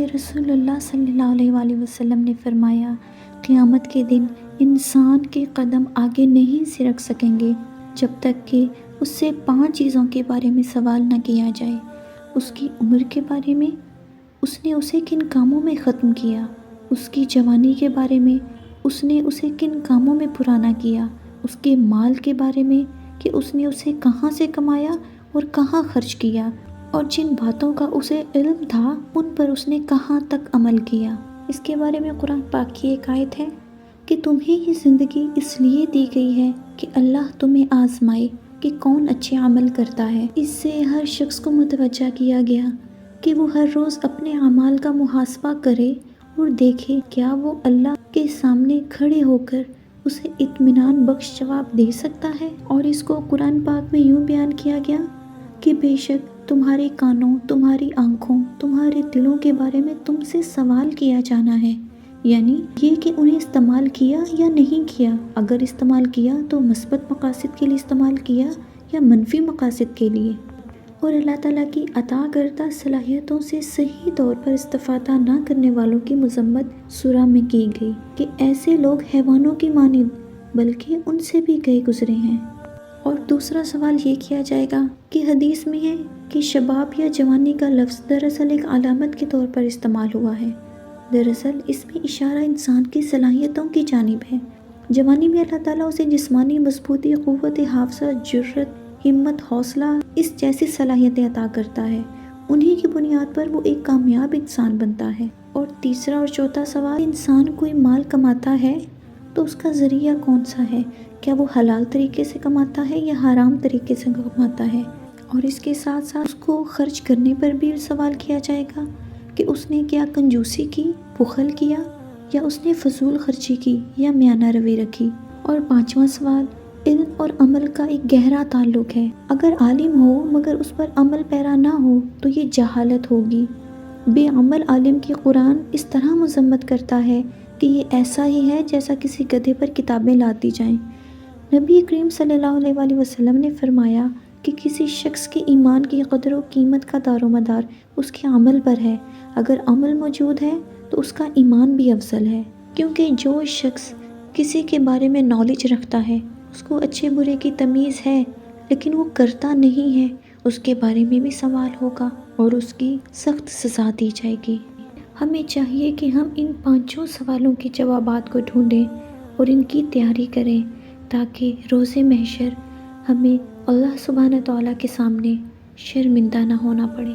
رسول اللہ صلی اللہ علیہ وآلہ وسلم نے فرمایا، قیامت کے دن انسان کے قدم آگے نہیں سے رکھ سکیں گے جب تک کہ اس سے 5 چیزوں کے بارے میں سوال نہ کیا جائے۔ اس کی عمر کے بارے میں، اس نے اسے کن کاموں میں ختم کیا، اس کی جوانی کے بارے میں، اس نے اسے کن کاموں میں پرانا کیا، اس کے مال کے بارے میں کہ اس نے اسے کہاں سے کمایا اور کہاں خرچ کیا، اور جن باتوں کا اسے علم تھا ان پر اس نے کہاں تک عمل کیا۔ اس کے بارے میں قرآن پاک کی ایک آیت ہے کہ تمہیں یہ زندگی اس لیے دی گئی ہے کہ اللہ تمہیں آزمائے کہ کون اچھے عمل کرتا ہے۔ اس سے ہر شخص کو متوجہ کیا گیا کہ وہ ہر روز اپنے اعمال کا محاسبہ کرے اور دیکھے کیا وہ اللہ کے سامنے کھڑے ہو کر اسے اطمینان بخش جواب دے سکتا ہے۔ اور اس کو قرآن پاک میں یوں بیان کیا گیا کہ بے شک تمہارے کانوں، تمہاری آنکھوں، تمہارے دلوں کے بارے میں تم سے سوال کیا جانا ہے، یعنی یہ کہ انہیں استعمال کیا یا نہیں کیا۔ اگر استعمال کیا تو مثبت مقاصد کے لیے استعمال کیا یا منفی مقاصد کے لیے۔ اور اللہ تعالیٰ کی عطا کردہ صلاحیتوں سے صحیح طور پر استفادہ نہ کرنے والوں کی مذمت سورہ میں کی گئی کہ ایسے لوگ حیوانوں کی مانند بلکہ ان سے بھی گئے گزرے ہیں۔ اور دوسرا سوال یہ کیا جائے گا کہ حدیث میں ہے کہ شباب یا جوانی کا لفظ دراصل ایک علامت کے طور پر استعمال ہوا ہے۔ دراصل اس میں اشارہ انسان کی صلاحیتوں کی جانب ہے۔ جوانی میں اللہ تعالیٰ اسے جسمانی مضبوطی، قوت حافظہ، جرأت، ہمت، حوصلہ، اس جیسی صلاحیتیں عطا کرتا ہے۔ انہی کی بنیاد پر وہ ایک کامیاب انسان بنتا ہے۔ اور تیسرا اور چوتھا سوال، انسان کوئی مال کماتا ہے تو اس کا ذریعہ کون سا ہے؟ کیا وہ حلال طریقے سے کماتا ہے یا حرام طریقے سے کماتا ہے؟ اور اس کے ساتھ ساتھ اس کو خرچ کرنے پر بھی سوال کیا جائے گا کہ اس نے کیا کنجوسی کی، بخل کیا، یا اس نے فضول خرچی کی یا میانہ روی رکھی۔ اور پانچواں سوال، علم اور عمل کا ایک گہرا تعلق ہے۔ اگر عالم ہو مگر اس پر عمل پیرا نہ ہو تو یہ جہالت ہوگی۔ بے عمل عالم کی قرآن اس طرح مذمت کرتا ہے کہ یہ ایسا ہی ہے جیسا کسی گدھے پر کتابیں لاد دی جائیں۔ نبی کریم صلی اللہ علیہ وآلہ وسلم نے فرمایا کہ کسی شخص کے ایمان کی قدر و قیمت کا دار و مدار اس کے عمل پر ہے۔ اگر عمل موجود ہے تو اس کا ایمان بھی افضل ہے، کیونکہ جو شخص کسی کے بارے میں نالج رکھتا ہے، اس کو اچھے برے کی تمیز ہے لیکن وہ کرتا نہیں ہے، اس کے بارے میں بھی سوال ہوگا اور اس کی سخت سزا دی جائے گی۔ ہمیں چاہیے کہ ہم ان 5 سوالوں کے جوابات کو ڈھونڈیں اور ان کی تیاری کریں تاکہ روز محشر ہمیں اللہ سبحانہ تعالیٰ کے سامنے شرمندہ نہ ہونا پڑے۔